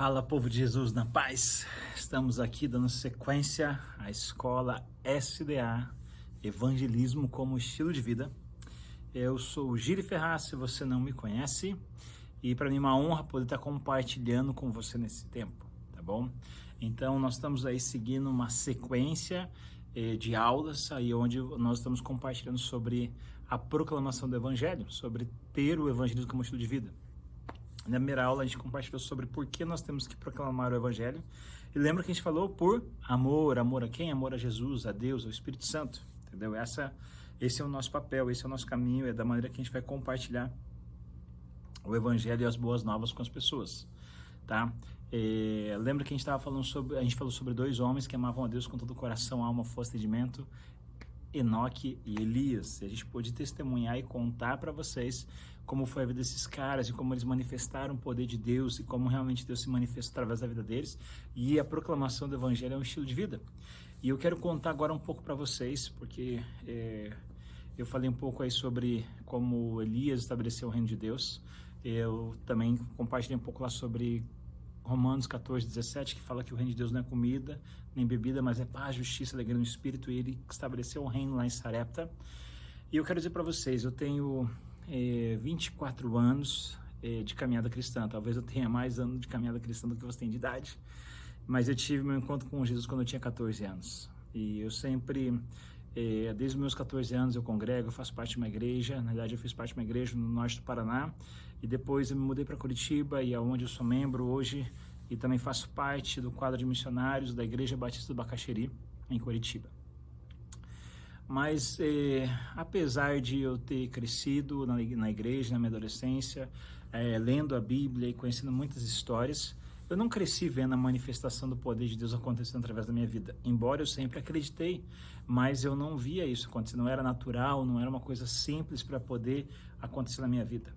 Fala, povo de Jesus na paz. Estamos aqui dando sequência à escola SDA, Evangelismo como Estilo de Vida. Eu sou o Giri Ferraz, se você não me conhece, e para mim é uma honra poder estar compartilhando com você nesse tempo, tá bom? Então nós estamos aí seguindo uma sequência de aulas aí onde nós estamos compartilhando sobre a proclamação do Evangelho, sobre ter o evangelismo como estilo de vida. Na primeira aula a gente compartilhou sobre por que nós temos que proclamar o Evangelho. E lembra que a gente falou por amor. Amor a quem? Amor a Jesus, a Deus, ao Espírito Santo. Entendeu? Esse é o nosso papel, esse é o nosso caminho, é da maneira que a gente vai compartilhar o Evangelho e as boas novas com as pessoas. Tá? Lembra que a gente falou sobre dois homens que amavam a Deus com todo o coração, alma, força e entendimento, Enoque e Elias. E a gente pôde testemunhar e contar para vocês como foi a vida desses caras e como eles manifestaram o poder de Deus e como realmente Deus se manifesta através da vida deles. E a proclamação do Evangelho é um estilo de vida. E eu quero contar agora um pouco para vocês, porque eu falei um pouco aí sobre como Elias estabeleceu o reino de Deus. Eu também compartilhei um pouco lá sobre Romanos 14, 17, que fala que o reino de Deus não é comida nem bebida, mas é paz, justiça, alegria no Espírito, e ele estabeleceu o reino lá em Sarepta. E eu quero dizer para vocês, eu tenho 24 anos de caminhada cristã. Talvez eu tenha mais anos de caminhada cristã do que você tem de idade, mas eu tive meu encontro com Jesus quando eu tinha 14 anos. E eu sempre, desde os meus 14 anos eu congrego, eu faço parte de uma igreja. Na verdade eu fiz parte de uma igreja no norte do Paraná, e depois eu me mudei para Curitiba, e é onde eu sou membro hoje, e também faço parte do quadro de missionários da Igreja Batista do Bacaxeri, em Curitiba. Mas, apesar de eu ter crescido na igreja, na minha adolescência, lendo a Bíblia e conhecendo muitas histórias, eu não cresci vendo a manifestação do poder de Deus acontecendo através da minha vida. Embora eu sempre acreditei, mas eu não via isso acontecer. Não era natural, não era uma coisa simples para poder acontecer na minha vida.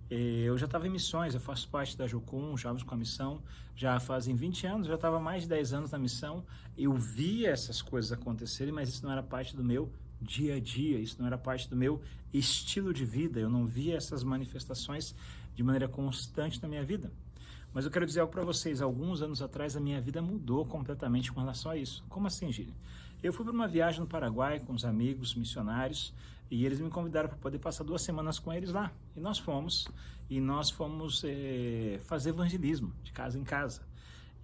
Eu já estava em missões, eu faço parte da Jocum, Jovens com a Missão, já fazem 20 anos, já estava mais de 10 anos na missão. Eu via essas coisas acontecerem, mas isso não era parte do meu dia a dia, isso não era parte do meu estilo de vida, eu não via essas manifestações de maneira constante na minha vida. Mas eu quero dizer algo para vocês, alguns anos atrás a minha vida mudou completamente com relação a isso. Como assim, Gílio? Eu fui para uma viagem no Paraguai com os amigos missionários, e eles me convidaram para poder passar 2 semanas com eles lá. E nós fomos fazer evangelismo de casa em casa.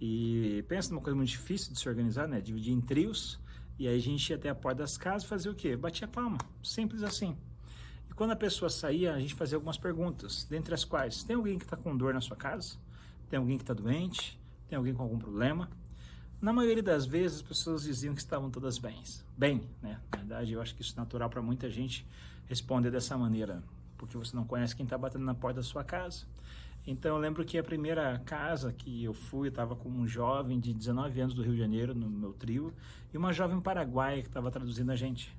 E pensa numa coisa muito difícil de se organizar, né? Dividir em trios, e aí a gente ia até a porta das casas fazer o quê? Batia palma, simples assim. E quando a pessoa saía, a gente fazia algumas perguntas, dentre as quais: tem alguém que está com dor na sua casa? Tem alguém que está doente? Tem alguém com algum problema? Na maioria das vezes, as pessoas diziam que estavam todas bem, né? Na verdade, eu acho que isso é natural para muita gente responder dessa maneira, porque você não conhece quem está batendo na porta da sua casa. Então, eu lembro que a primeira casa que eu fui, eu estava com um jovem de 19 anos do Rio de Janeiro, no meu trio, e uma jovem paraguaia que estava traduzindo a gente.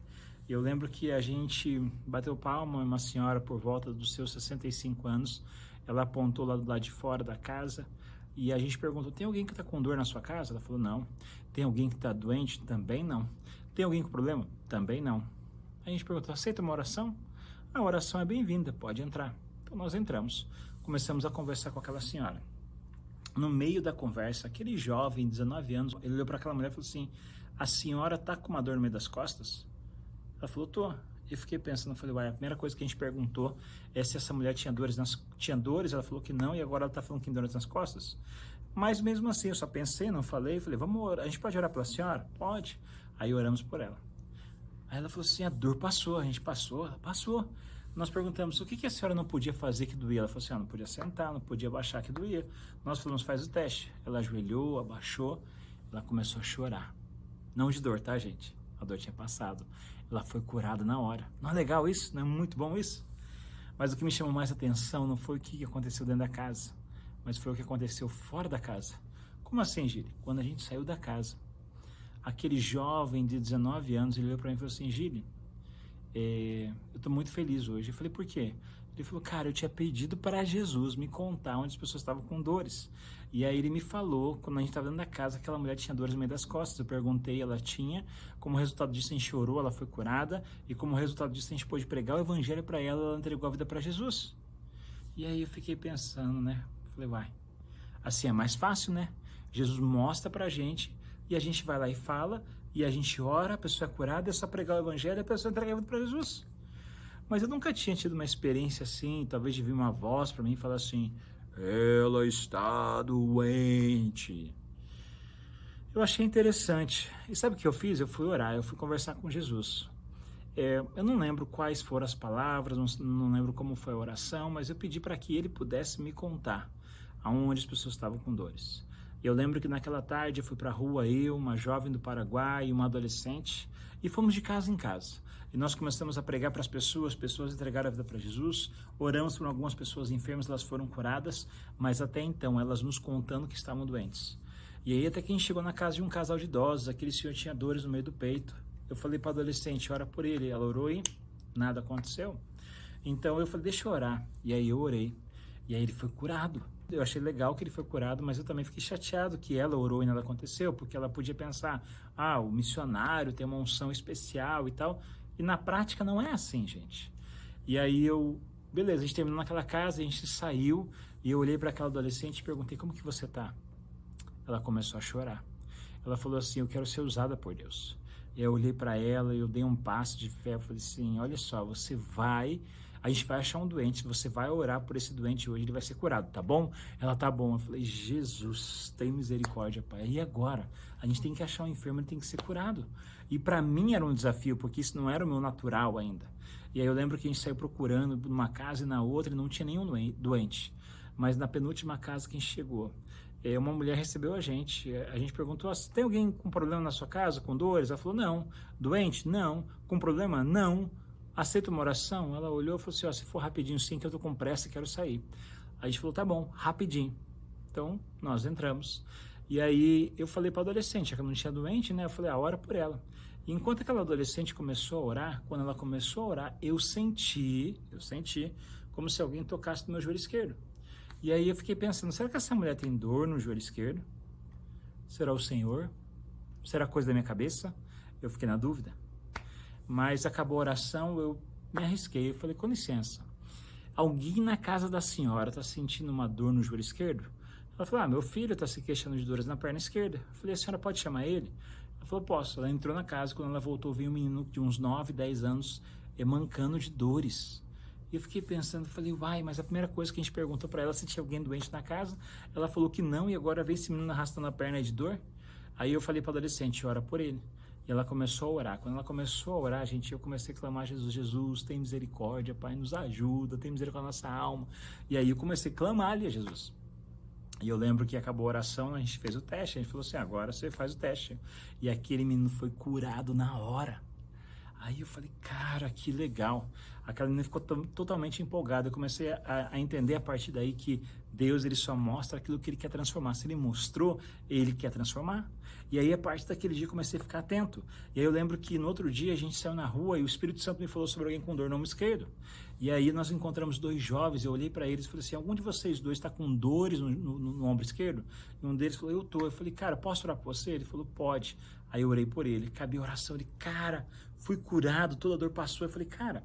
E eu lembro que a gente bateu palma, uma senhora por volta dos seus 65 anos, ela apontou lá do lado de fora da casa, e a gente perguntou: tem alguém que está com dor na sua casa? Ela falou: não. Tem alguém que está doente? Também não. Tem alguém com problema? Também não. A gente perguntou: aceita uma oração? A oração é bem-vinda, pode entrar. Então nós entramos, começamos a conversar com aquela senhora. No meio da conversa, aquele jovem de 19 anos, ele olhou para aquela mulher e falou assim: a senhora está com uma dor no meio das costas? Ela falou: tô. Eu fiquei pensando, falei: uai, a primeira coisa que a gente perguntou é se essa mulher tinha dores, ela falou que não, e agora ela está falando que tem dores nas costas. Mas mesmo assim, eu só pensei, não falei, falei: vamos orar, a gente pode orar pela senhora? Pode. Aí oramos por ela. Aí ela falou assim: a dor passou, a gente passou. Nós perguntamos: o que a senhora não podia fazer que doía? Ela falou assim: não podia sentar, não podia abaixar que doía. Nós falamos: faz o teste. Ela ajoelhou, abaixou, ela começou a chorar. Não de dor, tá, gente? A dor tinha passado. Ela foi curada na hora. Não é legal isso? Não é muito bom isso? Mas o que me chamou mais atenção não foi o que aconteceu dentro da casa, mas foi o que aconteceu fora da casa. Como assim, Gílio? Quando a gente saiu da casa, aquele jovem de 19 anos, ele olhou para mim e falou assim: Gílio, eu estou muito feliz hoje. Eu falei: por quê? Ele falou: cara, eu tinha pedido para Jesus me contar onde as pessoas estavam com dores. E aí ele me falou, quando a gente estava dentro da casa, que aquela mulher tinha dores no meio das costas. Eu perguntei, ela tinha. Como resultado disso, a gente orou, ela foi curada. E como resultado disso, a gente pôde pregar o evangelho para ela, ela entregou a vida para Jesus. E aí eu fiquei pensando, né? Falei: uai, Assim é mais fácil, né? Jesus mostra pra gente e a gente vai lá e fala, e a gente ora, a pessoa é curada, é só pregar o evangelho e a pessoa entrega a vida para Jesus. Mas eu nunca tinha tido uma experiência assim, talvez de vir uma voz para mim e falar assim, ela está doente. Eu achei interessante. E sabe o que eu fiz? Eu fui orar, eu fui conversar com Jesus. Eu não lembro quais foram as palavras, não lembro como foi a oração, mas eu pedi para que ele pudesse me contar aonde as pessoas estavam com dores. Eu lembro que naquela tarde eu fui para a rua, eu, uma jovem do Paraguai e uma adolescente, e fomos de casa em casa. E nós começamos a pregar para as pessoas entregaram a vida para Jesus, oramos por algumas pessoas enfermas, elas foram curadas, mas até então elas nos contando que estavam doentes. E aí até que a gente chegou na casa de um casal de idosos, aquele senhor tinha dores no meio do peito. Eu falei para a adolescente, ora por ele. Ela orou e nada aconteceu. Então eu falei, deixa eu orar. E aí eu orei. E aí ele foi curado. Eu achei legal que ele foi curado, mas eu também fiquei chateado que ela orou e nada aconteceu, porque ela podia pensar, o missionário tem uma unção especial e tal. E na prática não é assim, gente. E aí beleza, a gente terminou naquela casa, a gente saiu, e eu olhei para aquela adolescente e perguntei, como que você tá? Ela começou a chorar. Ela falou assim, eu quero ser usada por Deus. E eu olhei para ela e eu dei um passo de fé, eu falei assim, olha só, a gente vai achar um doente, você vai orar por esse doente hoje, ele vai ser curado, tá bom? Ela, tá bom. Eu falei, Jesus, tem misericórdia, Pai. E agora? A gente tem que achar um enfermo, ele tem que ser curado. E para mim era um desafio, porque isso não era o meu natural ainda. E aí eu lembro que a gente saiu procurando numa casa e na outra e não tinha nenhum doente. Mas na penúltima casa que a gente chegou, uma mulher recebeu a gente perguntou, tem alguém com problema na sua casa, com dores? Ela falou, não. Doente? Não. Com problema? Não. Aceita uma oração? Ela olhou e falou assim, se for rapidinho sim, que eu tô com pressa e quero sair. A gente falou, tá bom, rapidinho. Então, nós entramos. E aí, eu falei para a adolescente, que não tinha doente, né? Eu falei, ora por ela. E enquanto aquela adolescente começou a orar, quando ela começou a orar, eu senti como se alguém tocasse no meu joelho esquerdo. E aí eu fiquei pensando, será que essa mulher tem dor no joelho esquerdo? Será o Senhor? Será coisa da minha cabeça? Eu fiquei na dúvida. Mas acabou a oração, eu me arrisquei, eu falei, com licença, alguém na casa da senhora está sentindo uma dor no joelho esquerdo? Ela falou, meu filho está se queixando de dores na perna esquerda. Eu falei, a senhora pode chamar ele? Ela falou, posso. Ela entrou na casa, quando ela voltou, veio um menino de uns 9, 10 anos, mancando de dores. E eu fiquei pensando, falei, mas a primeira coisa que a gente perguntou para ela se tinha alguém doente na casa, ela falou que não, e agora veio esse menino arrastando a perna de dor. Aí eu falei para a adolescente, ora por ele. E ela começou a orar. Quando ela começou a orar, eu comecei a clamar, Jesus, tem misericórdia, Pai, nos ajuda, tem misericórdia da nossa alma. E aí eu comecei a clamar ali a Jesus. E eu lembro que acabou a oração, a gente fez o teste, a gente falou assim, agora você faz o teste. E aquele menino foi curado na hora. Aí eu falei, cara, que legal. Aquela menina ficou totalmente empolgada. Eu comecei a entender a partir daí que Deus, ele só mostra aquilo que ele quer transformar. Se ele mostrou, ele quer transformar. E aí, a partir daquele dia, eu comecei a ficar atento. E aí eu lembro que no outro dia, a gente saiu na rua e o Espírito Santo me falou sobre alguém com dor no ombro esquerdo. E aí nós encontramos 2 jovens, eu olhei para eles e falei assim, algum de vocês 2 está com dores no ombro esquerdo? E um deles falou, eu tô. Eu falei, cara, posso orar por você? Ele falou, pode. Aí eu orei por ele, acabei a oração, ele, cara, fui curado, toda a dor passou. Eu falei, cara,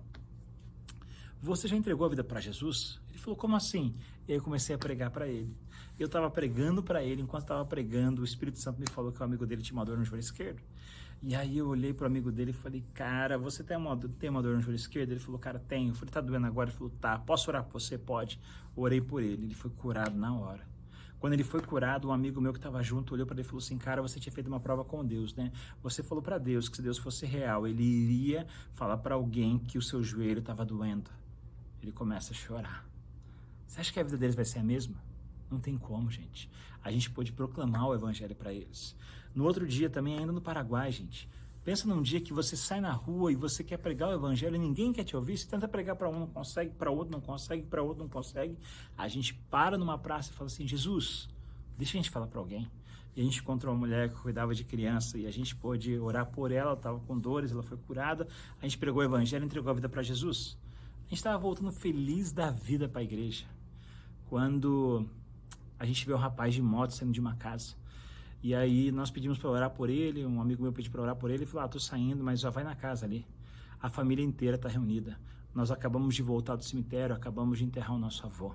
você já entregou a vida para Jesus? Ele falou, como assim? E aí eu comecei a pregar para ele. Eu estava pregando para ele, enquanto estava pregando, o Espírito Santo me falou que o amigo dele tinha uma dor no joelho esquerdo. E aí eu olhei para o amigo dele e falei, cara, você tem uma dor no joelho esquerdo? Ele falou, cara, tenho. Eu falei, tá doendo agora? Ele falou, tá. Posso orar por você? Pode. Orei por ele, ele foi curado na hora. Quando ele foi curado, um amigo meu que estava junto olhou para ele e falou assim, cara, você tinha feito uma prova com Deus, né? Você falou para Deus que se Deus fosse real, ele iria falar para alguém que o seu joelho estava doendo. Ele começa a chorar. Você acha que a vida deles vai ser a mesma? Não tem como, gente. A gente pôde proclamar o evangelho para eles. No outro dia, também ainda no Paraguai, gente, pensa num dia que você sai na rua e você quer pregar o evangelho e ninguém quer te ouvir, você tenta pregar para um, não consegue, para outro não consegue, para outro não consegue. A gente para numa praça e fala assim, Jesus, deixa a gente falar para alguém. E a gente encontrou uma mulher que cuidava de criança e a gente pôde orar por ela, ela estava com dores, ela foi curada, a gente pregou o evangelho e entregou a vida para Jesus. A gente estava voltando feliz da vida para a igreja, quando a gente vê um rapaz de moto saindo de uma casa. E aí nós pedimos para orar por ele, um amigo meu pediu para orar por ele e falou, tô saindo, mas já vai na casa ali. A família inteira está reunida. Nós acabamos de voltar do cemitério, acabamos de enterrar o nosso avô.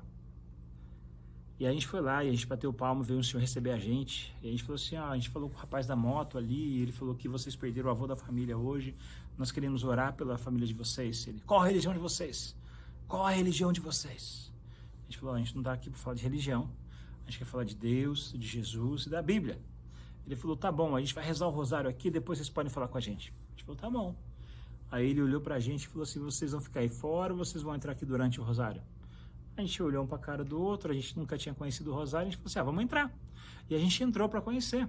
E a gente foi lá, e a gente bateu o palmo, veio um senhor receber a gente. E a gente falou assim, a gente falou com o rapaz da moto ali, e ele falou que vocês perderam o avô da família hoje. Nós queremos orar pela família de vocês. Ele, qual a religião de vocês? Qual a religião de vocês? A gente falou, a gente não está aqui para falar de religião. A gente quer falar de Deus, de Jesus e da Bíblia. Ele falou, tá bom, a gente vai rezar o rosário aqui, depois vocês podem falar com a gente. A gente falou, tá bom. Aí ele olhou pra gente e falou assim, vocês vão ficar aí fora ou vocês vão entrar aqui durante o rosário? A gente olhou um pra cara do outro, a gente nunca tinha conhecido o rosário, a gente falou assim, vamos entrar. E a gente entrou para conhecer.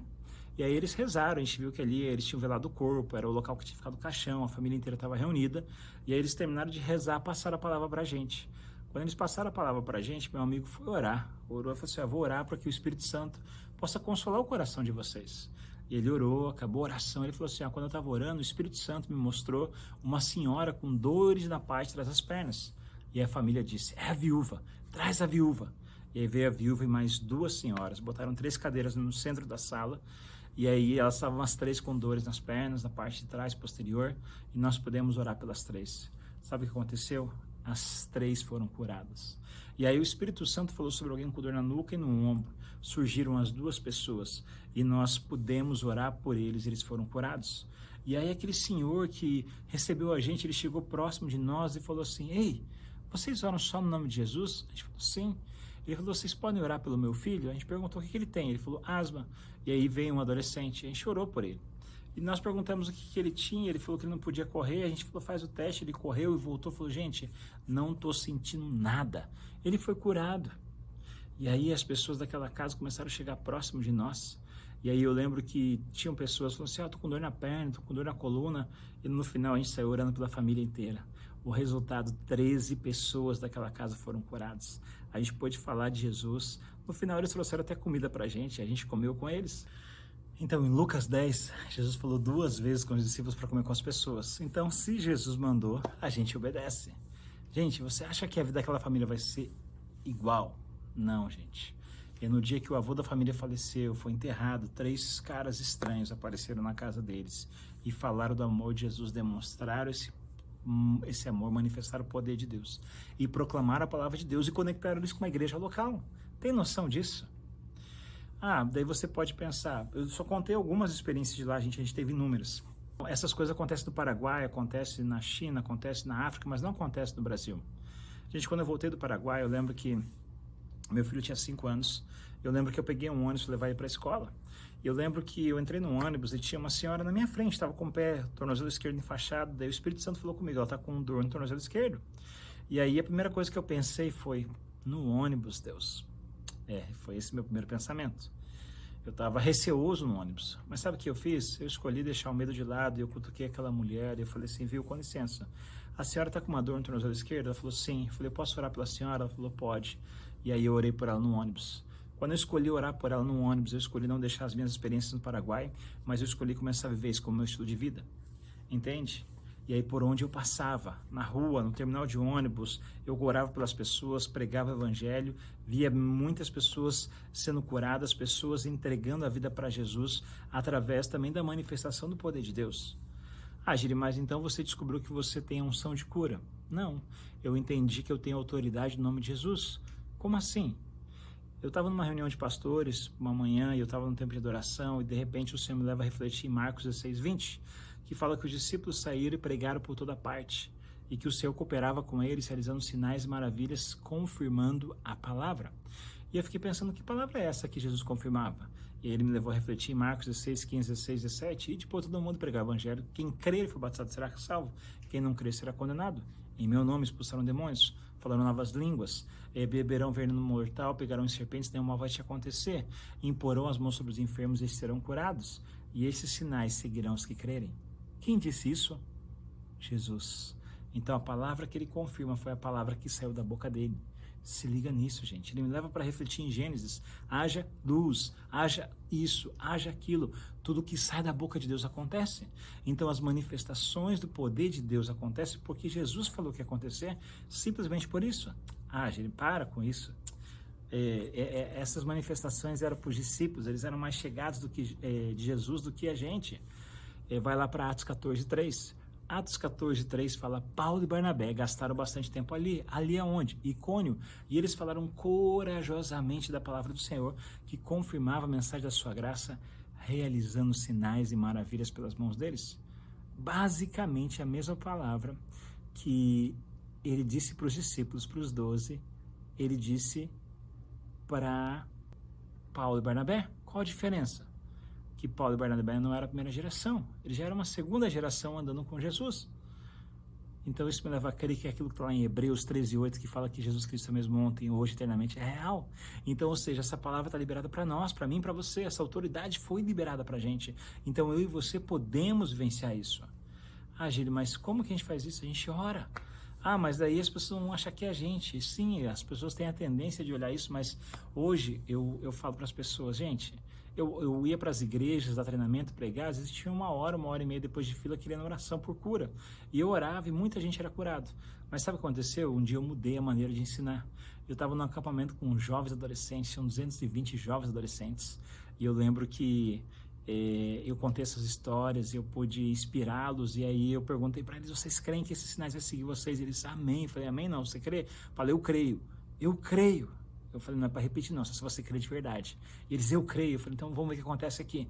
E aí eles rezaram, a gente viu que ali eles tinham velado o corpo, era o local que tinha ficado o caixão, a família inteira estava reunida. E aí eles terminaram de rezar, passaram a palavra pra gente. Quando eles passaram a palavra pra gente, meu amigo foi orar. Orou e falou assim, vou orar para que o Espírito Santo possa consolar o coração de vocês. E ele orou, acabou a oração, ele falou assim, quando eu estava orando, o Espírito Santo me mostrou uma senhora com dores na parte de trás das pernas. E a família disse, é a viúva, traz a viúva. E aí veio a viúva e mais 2 senhoras, botaram 3 cadeiras no centro da sala, e aí elas estavam as 3 com dores nas pernas, na parte de trás, posterior, e nós pudemos orar pelas 3. Sabe o que aconteceu? As 3 foram curadas. E aí o Espírito Santo falou sobre alguém com dor na nuca e no ombro. Surgiram as 2 pessoas e nós pudemos orar por eles, eles foram curados. E aí aquele senhor que recebeu a gente, ele chegou próximo de nós e falou assim, ei, vocês oram só no nome de Jesus? A gente falou, sim. Ele falou, vocês podem orar pelo meu filho? A gente perguntou o que ele tem, ele falou, asma. E aí veio um adolescente, a gente orou por ele. E nós perguntamos o que ele tinha, ele falou que ele não podia correr, a gente falou, faz o teste, ele correu e voltou, falou, gente, não estou sentindo nada. Ele foi curado. E aí as pessoas daquela casa começaram a chegar próximo de nós. E aí eu lembro que tinham pessoas que falaram assim, tô com dor na perna, tô com dor na coluna. E no final a gente saiu orando pela família inteira. O resultado, 13 pessoas daquela casa foram curadas. A gente pôde falar de Jesus. No final eles trouxeram até comida pra gente, a gente comeu com eles. Então, em Lucas 10, Jesus falou 2 vezes com os discípulos para comer com as pessoas. Então, se Jesus mandou, a gente obedece. Gente, você acha que a vida daquela família vai ser igual? Não, gente. E no dia que o avô da família faleceu, foi enterrado, 3 caras estranhos apareceram na casa deles e falaram do amor de Jesus, demonstraram esse amor, manifestaram o poder de Deus e proclamaram a palavra de Deus e conectaram isso com uma igreja local. Tem noção disso? Daí você pode pensar, eu só contei algumas experiências de lá, a gente teve inúmeras. Essas coisas acontecem no Paraguai, acontecem na China, acontecem na África, mas não acontecem no Brasil. Gente, quando eu voltei do Paraguai, eu lembro que meu filho tinha 5 anos, eu lembro que eu peguei um ônibus para levar ele para a escola. Eu lembro que eu entrei no ônibus e tinha uma senhora na minha frente, estava com o pé, tornozelo esquerdo enfaixado, daí o Espírito Santo falou comigo, ela está com dor no tornozelo esquerdo. E aí a primeira coisa que eu pensei foi, no ônibus, Deus. Foi esse meu primeiro pensamento. Eu estava receoso no ônibus, mas sabe o que eu fiz? Eu escolhi deixar o medo de lado e eu cutuquei aquela mulher e eu falei assim, viu, com licença, a senhora está com uma dor no tornozelo esquerdo? Ela falou, sim. Eu falei, posso orar pela senhora? Ela falou, pode. E aí eu orei por ela no ônibus. Quando eu escolhi orar por ela no ônibus, eu escolhi não deixar as minhas experiências no Paraguai, mas eu escolhi começar a viver isso como meu estilo de vida. Entende? E aí por onde eu passava, na rua, no terminal de ônibus, eu orava pelas pessoas, pregava o evangelho, via muitas pessoas sendo curadas, pessoas entregando a vida para Jesus, através também da manifestação do poder de Deus. Giri, mas então você descobriu que você tem a unção de cura? Não, eu entendi que eu tenho autoridade no nome de Jesus. Como assim? Eu estava numa reunião de pastores, uma manhã, e eu estava no tempo de adoração, e de repente o Senhor me leva a refletir em Marcos 16:20, que fala que os discípulos saíram e pregaram por toda parte, e que o Senhor cooperava com eles, realizando sinais e maravilhas, confirmando a palavra. E eu fiquei pensando, que palavra é essa que Jesus confirmava? E ele me levou a refletir em Marcos 16, 15, 16, 17, e depois todo mundo pregar o evangelho. Quem crer e for batizado será salvo, quem não crer será condenado. Em meu nome expulsaram demônios, falaram novas línguas, beberão veneno mortal, pegarão em serpentes, nenhum mal vai te acontecer, imporão as mãos sobre os enfermos e eles serão curados, e esses sinais seguirão os que crerem. Quem disse isso? Jesus. Então a palavra que ele confirma foi a palavra que saiu da boca dele. Se liga nisso, gente. Ele me leva para refletir em Gênesis. Haja luz, haja isso, haja aquilo. Tudo que sai da boca de Deus acontece. Então as manifestações do poder de Deus acontecem porque Jesus falou que ia acontecer, simplesmente por isso. Ele para com isso. Essas manifestações eram para os discípulos, eles eram mais chegados de Jesus do que a gente. Vai lá para Atos 14:3. Atos 14:3 fala, Paulo e Barnabé gastaram bastante tempo ali. Ali aonde? Icônio. E eles falaram corajosamente da palavra do Senhor, que confirmava a mensagem da sua graça, realizando sinais e maravilhas pelas mãos deles. Basicamente a mesma palavra que ele disse para os discípulos, para os 12, ele disse para Paulo e Barnabé. Qual a diferença? Que Paulo e Barnabé não era a primeira geração, eles já eram uma segunda geração andando com Jesus. Então isso me leva a crer que aquilo que está lá em Hebreus 13:8, que fala que Jesus Cristo é mesmo ontem, hoje, eternamente, é real. Então, ou seja, essa palavra está liberada para nós, para mim, para você, essa autoridade foi liberada para a gente. Então eu e você podemos vivenciar isso. Ah, Gílio, mas como que a gente faz isso? A gente ora. Ah, mas daí as pessoas vão achar que é a gente. Sim, as pessoas têm a tendência de olhar isso, mas hoje eu falo para as pessoas, gente, eu ia para as igrejas, dar treinamento, pregar, às vezes tinha 1 hora e meia depois de fila querendo oração por cura. E eu orava e muita gente era curado. Mas sabe o que aconteceu? Um dia eu mudei a maneira de ensinar. Eu estava num acampamento com jovens adolescentes, tinham 220 jovens adolescentes. E eu lembro que eu contei essas histórias, eu pude inspirá-los, e aí eu perguntei para eles, vocês creem que esses sinais vão seguir vocês? E eles, amém. Eu falei, amém não, você crê? Eu falei, eu creio. Eu falei, não é para repetir não, só se você crê de verdade. E eles, eu creio. Eu falei, então vamos ver o que acontece aqui.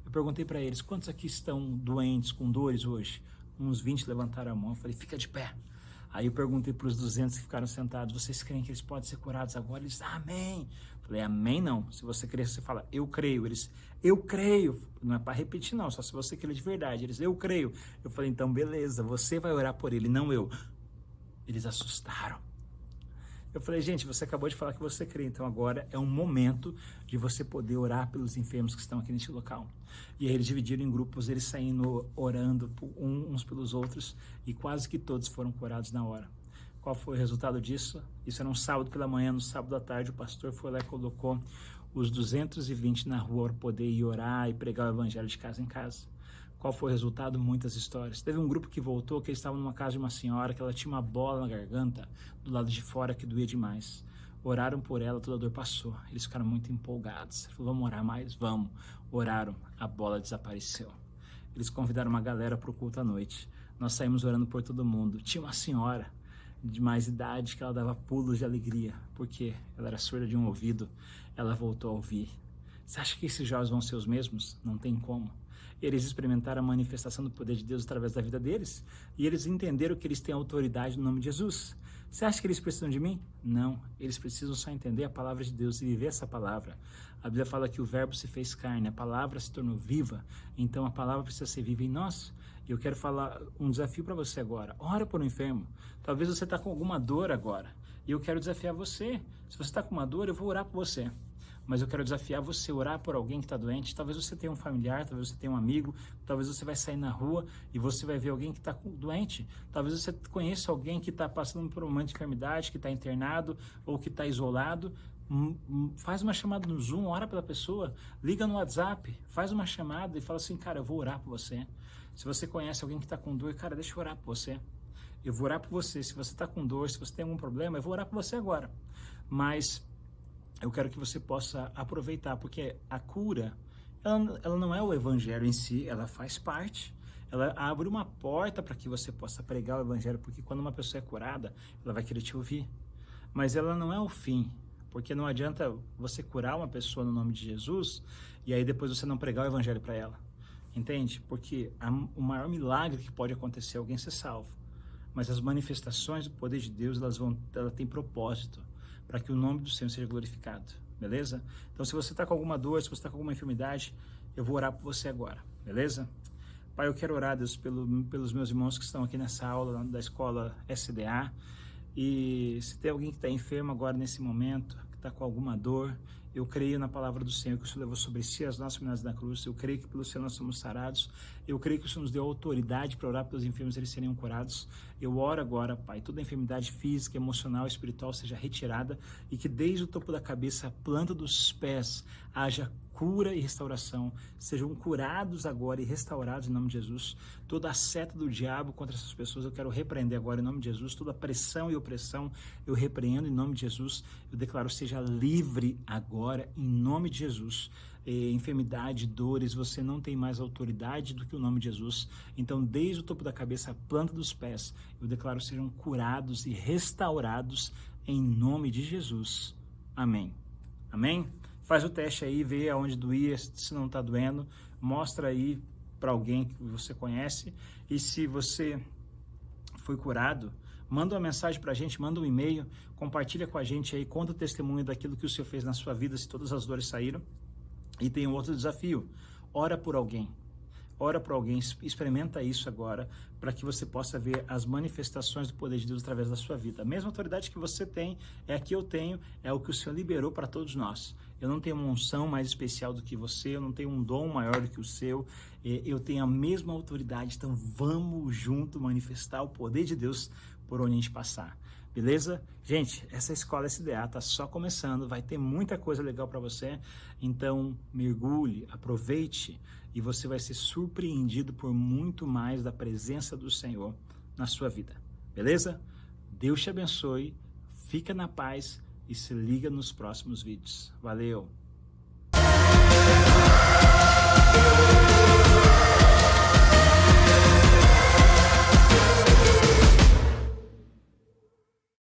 Eu perguntei para eles, quantos aqui estão doentes, com dores hoje? Uns 20 levantaram a mão. Eu falei, fica de pé. Aí eu perguntei para os 200 que ficaram sentados, vocês creem que eles podem ser curados agora? Eles, amém. Eu falei, amém não. Se você crer, você fala, eu creio. Eles, eu creio. Não é para repetir não, só se você crer de verdade. Eles, eu creio. Eu falei, então beleza, você vai orar por ele, não eu. Eles assustaram. Eu falei, gente, você acabou de falar que você crê, então agora é um momento de você poder orar pelos enfermos que estão aqui neste local. E aí eles dividiram em grupos, eles saindo orando uns pelos outros, e quase que todos foram curados na hora. Qual foi o resultado disso? Isso era um sábado pela manhã, no sábado à tarde, o pastor foi lá e colocou os 220 na rua para poder ir orar e pregar o evangelho de casa em casa. Qual foi o resultado? Muitas histórias. Teve um grupo que voltou, que eles estavam numa casa de uma senhora, que ela tinha uma bola na garganta, do lado de fora, que doía demais. Oraram por ela, toda a dor passou. Eles ficaram muito empolgados. Ele falou, vamos orar mais? Vamos. Oraram, a bola desapareceu. Eles convidaram uma galera para o culto à noite. Nós saímos orando por todo mundo. Tinha uma senhora de mais idade que ela dava pulos de alegria, porque ela era surda de um ouvido, ela voltou a ouvir. Você acha que esses jovens vão ser os mesmos? Não tem como. Eles experimentaram a manifestação do poder de Deus através da vida deles, e eles entenderam que eles têm autoridade no nome de Jesus. Você acha que eles precisam de mim? Não, eles precisam só entender a palavra de Deus e viver essa palavra. A Bíblia fala que o verbo se fez carne, a palavra se tornou viva, então a palavra precisa ser viva em nós. E eu quero falar um desafio para você agora. Ora por um enfermo. Talvez você está com alguma dor agora, e eu quero desafiar você. Se você está com uma dor, eu vou orar por você. Mas eu quero desafiar você a orar por alguém que está doente. Talvez você tenha um familiar, talvez você tenha um amigo, talvez você vai sair na rua e você vai ver alguém que está doente. Talvez você conheça alguém que está passando por um momento de enfermidade, que está internado ou que está isolado. Faz uma chamada no Zoom, ora pela pessoa, liga no WhatsApp, faz uma chamada e fala assim, cara, eu vou orar por você. Se você conhece alguém que está com dor, cara, deixa eu orar por você. Eu vou orar por você. Se você está com dor, se você tem algum problema, eu vou orar por você agora. Mas eu quero que você possa aproveitar, porque a cura, ela não é o evangelho em si, ela faz parte. Ela abre uma porta para que você possa pregar o evangelho, porque quando uma pessoa é curada, ela vai querer te ouvir. Mas ela não é o fim, porque não adianta você curar uma pessoa no nome de Jesus e aí depois você não pregar o evangelho para ela. Entende? Porque o maior milagre que pode acontecer é alguém ser salvo. Mas as manifestações do poder de Deus, ela tem propósito para que o nome do Senhor seja glorificado, beleza? Então, se você está com alguma dor, se você está com alguma enfermidade, eu vou orar por você agora, beleza? Pai, eu quero orar, Deus, pelos meus irmãos que estão aqui nessa aula da escola SDA, e se tem alguém que está enfermo agora nesse momento, que está com alguma dor, eu creio na palavra do Senhor, que o Senhor levou sobre si as nossas enfermidades na cruz. Eu creio que pelo Senhor nós somos sarados. Eu creio que o Senhor nos deu autoridade para orar pelos enfermos, eles seriam curados. Eu oro agora, Pai, toda enfermidade física, emocional, espiritual seja retirada e que desde o topo da cabeça, a planta dos pés, haja cura e restauração. Sejam curados agora e restaurados em nome de Jesus. Toda a seta do diabo contra essas pessoas eu quero repreender agora em nome de Jesus. Toda pressão e opressão eu repreendo em nome de Jesus. Eu declaro, seja livre agora agora, em nome de Jesus. Enfermidade, dores, você não tem mais autoridade do que o nome de Jesus. Então, desde o topo da cabeça à planta dos pés, eu declaro sejam curados e restaurados em nome de Jesus. Amém. Amém? Faz o teste aí, vê aonde doía, se não está doendo, mostra aí para alguém que você conhece, e se você foi curado, manda uma mensagem para a gente, manda um e-mail, compartilha com a gente aí, conta o testemunho daquilo que o Senhor fez na sua vida, se todas as dores saíram. E tem um outro desafio, ora por alguém, experimenta isso agora, para que você possa ver as manifestações do poder de Deus através da sua vida. A mesma autoridade que você tem, é a que eu tenho, é o que o Senhor liberou para todos nós. Eu não tenho uma unção mais especial do que você, eu não tenho um dom maior do que o seu, eu tenho a mesma autoridade, então vamos junto manifestar o poder de Deus por onde a gente passar. Beleza? Gente, essa escola SDA está só começando, vai ter muita coisa legal para você, então mergulhe, aproveite e você vai ser surpreendido por muito mais da presença do Senhor na sua vida. Beleza? Deus te abençoe, fica na paz e se liga nos próximos vídeos. Valeu!